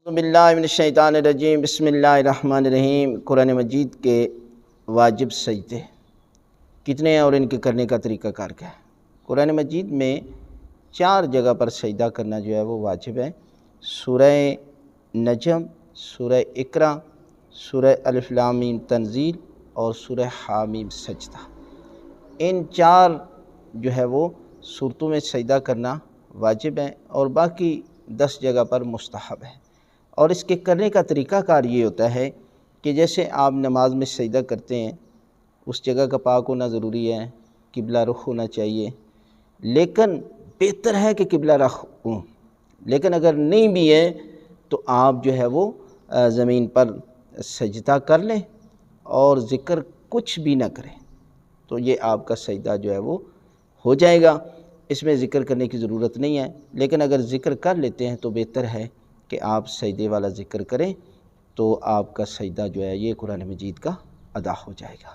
باللہ من الشیطان الرجیم بسم اللہ الرحمن الرحیم۔ قرآن مجید کے واجب سجدے کتنے ہیں اور ان کے کرنے کا طریقہ کار کیا ہے؟ قرآن مجید میں 4 جگہ پر سجدہ کرنا جو ہے وہ واجب ہے۔ سورہ نجم، سورہ اقرا، سورہ الف لام میم تنزیل اور سورہ حامیم سجدہ۔ ان 4 جو ہے وہ صورتوں میں سجدہ کرنا واجب ہے اور باقی 10 جگہ پر مستحب ہے۔ اور اس کے کرنے کا طریقہ کار یہ ہوتا ہے کہ جیسے آپ نماز میں سجدہ کرتے ہیں، اس جگہ کا پاک ہونا ضروری ہے، قبلہ رخ ہونا چاہیے، لیکن بہتر ہے کہ قبلہ رخ ہوں، لیکن اگر نہیں بھی ہے تو آپ جو ہے وہ زمین پر سجدہ کر لیں اور ذکر کچھ بھی نہ کریں تو یہ آپ کا سجدہ جو ہے وہ ہو جائے گا۔ اس میں ذکر کرنے کی ضرورت نہیں ہے، لیکن اگر ذکر کر لیتے ہیں تو بہتر ہے کہ آپ سجدے والا ذکر کریں تو آپ کا سجدہ جو ہے یہ قرآن مجید کا ادا ہو جائے گا۔